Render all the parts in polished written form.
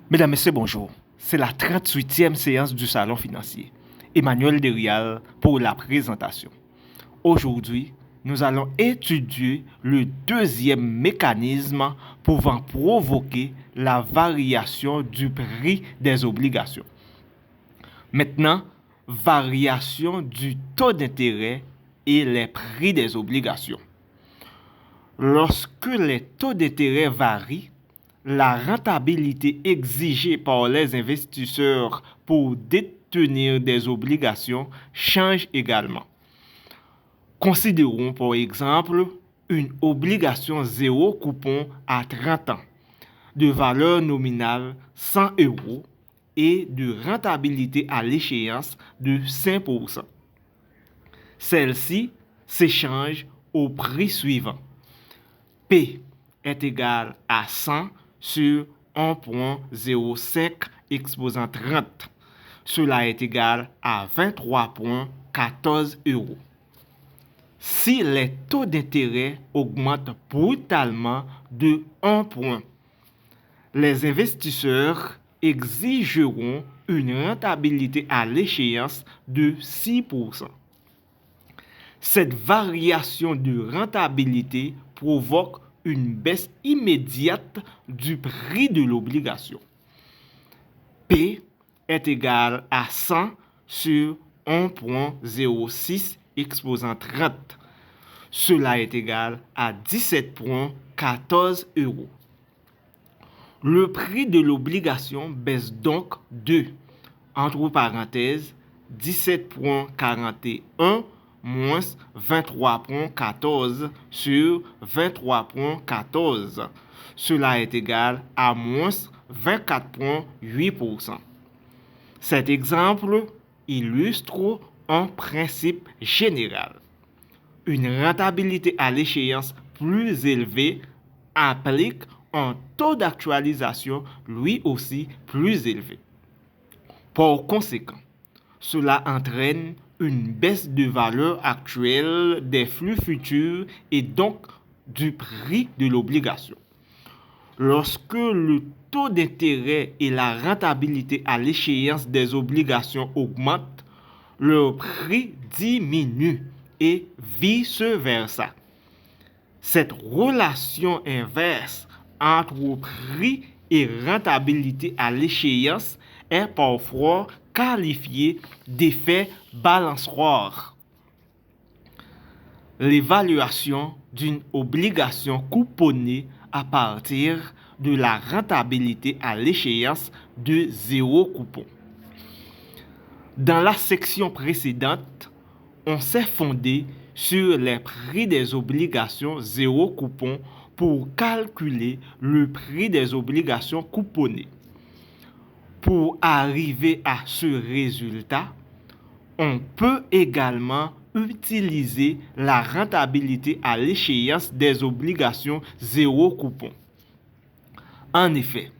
Mesdames, Messieurs, bonjour. C'est la 38e séance du Salon financier. Emmanuel Derial pour la présentation. Aujourd'hui, nous allons étudier le deuxième mécanisme pouvant provoquer la variation du prix des obligations. Maintenant, variation du taux d'intérêt et les prix des obligations. Lorsque les taux d'intérêt varient, la rentabilité exigée par les investisseurs pour détenir des obligations change également. Considérons par exemple une obligation zéro coupon à 30 ans, de valeur nominale 100 euros et de rentabilité à l'échéance de 5%. Celle-ci s'échange au prix suivant. P est égal à 100 sur 1,05 exposant 30. Cela est égal à 23,14 euros. Si les taux d'intérêt augmentent brutalement de 1 point, les investisseurs exigeront une rentabilité à l'échéance de 6%. Cette variation de rentabilité provoque une baisse immédiate du prix de l'obligation. P est égal à 100 sur 1,06 exposant 30. Cela est égal à 17,14 euros. Le prix de l'obligation baisse donc de, entre parenthèses, 17,41 moins 23,14 sur 23,14. Cela est égal à moins 24,8%. Cet exemple illustre un principe général. Une rentabilité à l'échéance plus élevée implique un taux d'actualisation lui aussi plus élevé. Par conséquent, cela entraîne une baisse de valeur actuelle des flux futurs et donc du prix de l'obligation. Lorsque le taux d'intérêt et la rentabilité à l'échéance des obligations augmentent, le prix diminue et vice-versa. Cette relation inverse entre prix et rentabilité à l'échéance est parfois qualifiée d'effet balançoire. L'évaluation d'une obligation couponnée à partir de la rentabilité à l'échéance de zéro coupon. Dans la section précédente, on s'est fondé sur les prix des obligations zéro coupon pour calculer le prix des obligations couponnées. Pour arriver à ce résultat, on peut également utiliser la rentabilité à l'échéance des obligations zéro coupon. En effet,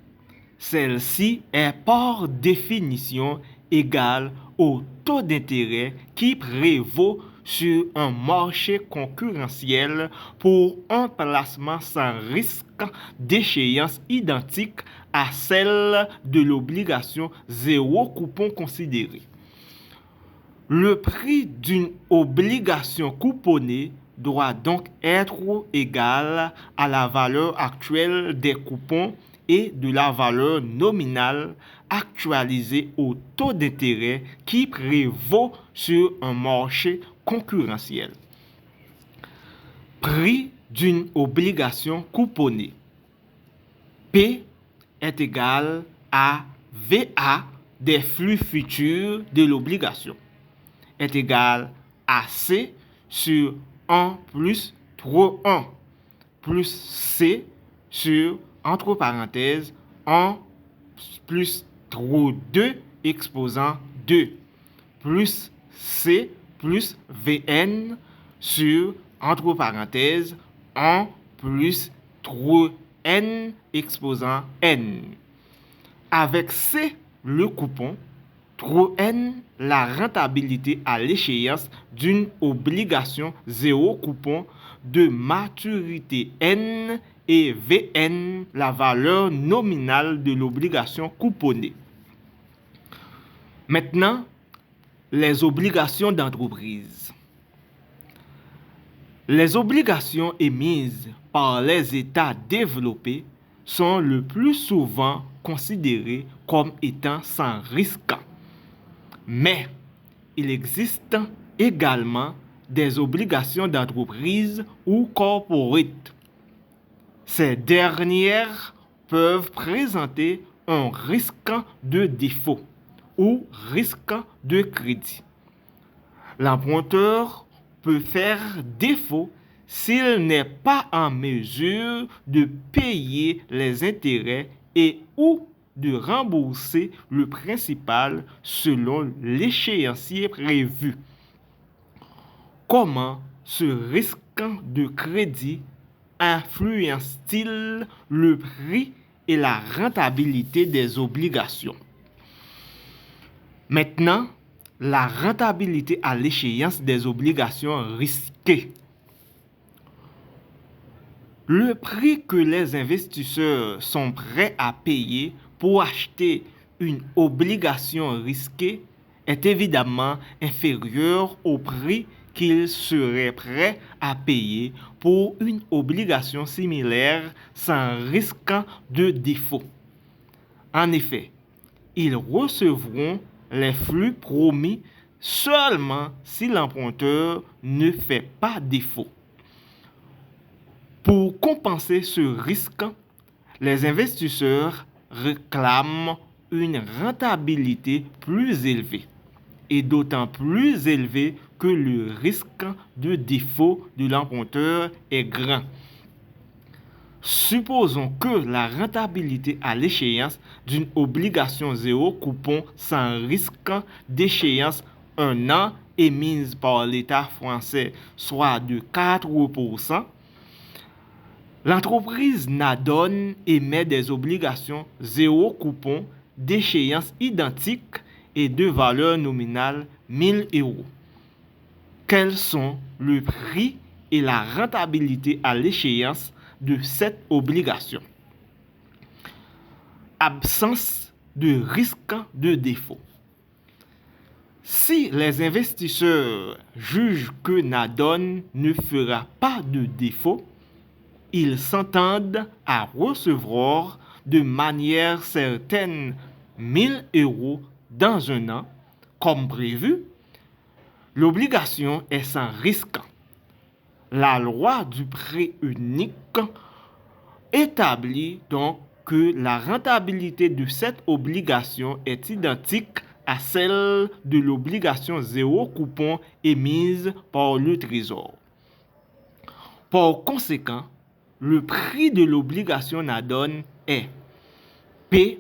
celle-ci est par définition égale au taux d'intérêt qui prévaut sur un marché concurrentiel pour un placement sans risque d'échéance identique à celle de l'obligation zéro coupon considérée. Le prix d'une obligation couponnée doit donc être égal à la valeur actuelle des coupons et de la valeur nominale actualisée au taux d'intérêt qui prévaut sur un marché concurrentiel. Prix d'une obligation couponnée. P est égal à VA des flux futurs de l'obligation est égal à C sur 1 plus trop 1 plus C sur, entre parenthèses, 1 plus trop 2 exposant 2 plus C plus VN sur, entre parenthèses, 1 plus trop N exposant N. Avec C, le coupon, trop N, la rentabilité à l'échéance d'une obligation zéro coupon de maturité N et VN, la valeur nominale de l'obligation couponnée. Maintenant, les obligations d'entreprise. Les obligations émises par les États développés sont le plus souvent considérées comme étant sans risque. Mais il existe également des obligations d'entreprise ou corporate. Ces dernières peuvent présenter un risque de défaut ou risque de crédit. L'emprunteur peut faire défaut s'il n'est pas en mesure de payer les intérêts et ou de rembourser le principal selon l'échéancier prévu. Comment ce risque de crédit influence-t-il le prix et la rentabilité des obligations? Maintenant, la rentabilité à l'échéance des obligations risquées. Le prix que les investisseurs sont prêts à payer pour acheter une obligation risquée est évidemment inférieur au prix qu'ils seraient prêts à payer pour une obligation similaire sans risque de défaut. En effet, ils recevront les flux promis seulement si l'emprunteur ne fait pas défaut. Pour compenser ce risque, les investisseurs réclament une rentabilité plus élevée, et d'autant plus élevée que le risque de défaut de l'emprunteur est grand. Supposons que la rentabilité à l'échéance d'une obligation zéro coupon sans risque d'échéance 1 an émise par l'État français soit de 4%, l'entreprise Nadon émet des obligations zéro coupon d'échéance identique et de valeur nominale 1000 euros. Quels sont le prix et la rentabilité à l'échéance de cette obligation? Absence de risque de défaut. Si les investisseurs jugent que Nadon ne fera pas de défaut, ils s'entendent à recevoir de manière certaine 1000 euros dans 1 an, comme prévu. L'obligation est sans risque. La loi du prêt unique établit donc que la rentabilité de cette obligation est identique à celle de l'obligation zéro coupon émise par le Trésor. Par conséquent, le prix de l'obligation Nadon est P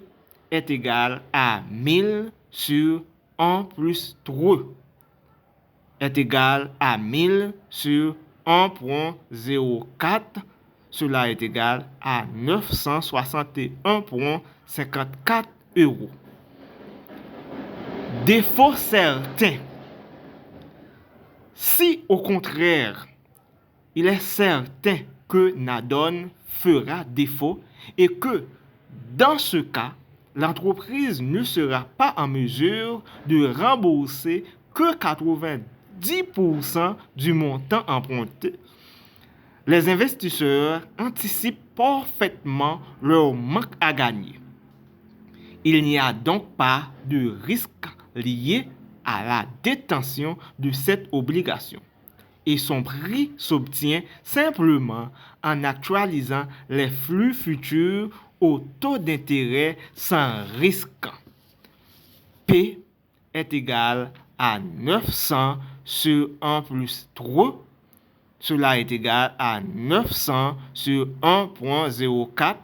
est égal à 1000 sur 1 plus 3 est égal à 1000 sur 1.04, cela est égal à 961,54 euros. Défaut certain. Si au contraire, il est certain que Nadon fera défaut et que, dans ce cas, l'entreprise ne sera pas en mesure de rembourser que 90% du montant emprunté, les investisseurs anticipent parfaitement leur manque à gagner. Il n'y a donc pas de risque lié à la détention de cette obligation et son prix s'obtient simplement en actualisant les flux futurs au taux d'intérêt sans risque. P est égal à 900 sur 1 plus 3, cela est égal à 900 sur 1.04,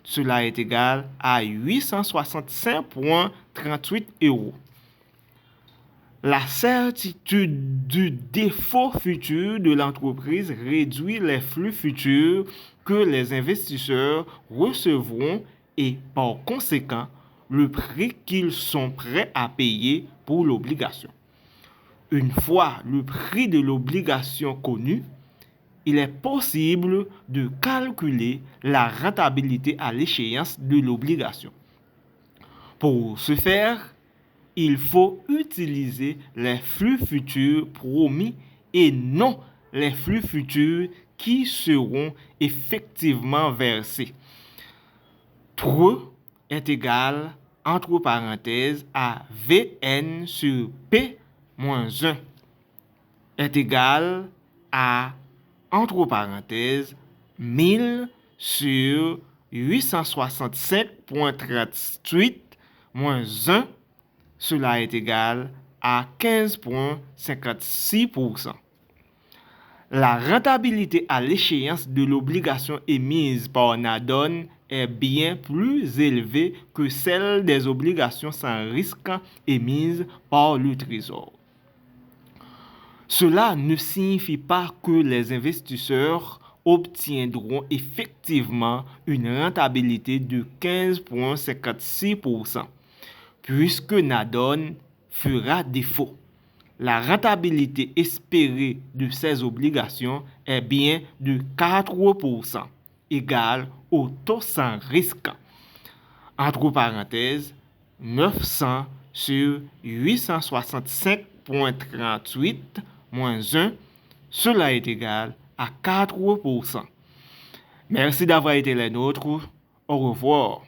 cela est égal à 865,38 euros. La certitude du défaut futur de l'entreprise réduit les flux futurs que les investisseurs recevront et, par conséquent, le prix qu'ils sont prêts à payer pour l'obligation. Une fois le prix de l'obligation connu, il est possible de calculer la rentabilité à l'échéance de l'obligation. Pour ce faire, il faut utiliser les flux futurs promis et non les flux futurs qui seront effectivement versés. 3 est égal, entre parenthèses, à Vn sur P moins 1 est égal à, entre parenthèses, 1000 sur 865.38 moins 1, cela est égal à 15,56%. La rentabilité à l'échéance de l'obligation émise par Nadon est bien plus élevée que celle des obligations sans risque émises par le Trésor. Cela ne signifie pas que les investisseurs obtiendront effectivement une rentabilité de 15,56%, puisque Nadon fera défaut. La rentabilité espérée de ces obligations est bien de 4%, égale au taux sans risque. Entre parenthèses, 900 sur 865,38 moins 1, cela est égal à 4%. Merci d'avoir été les nôtres. Au revoir.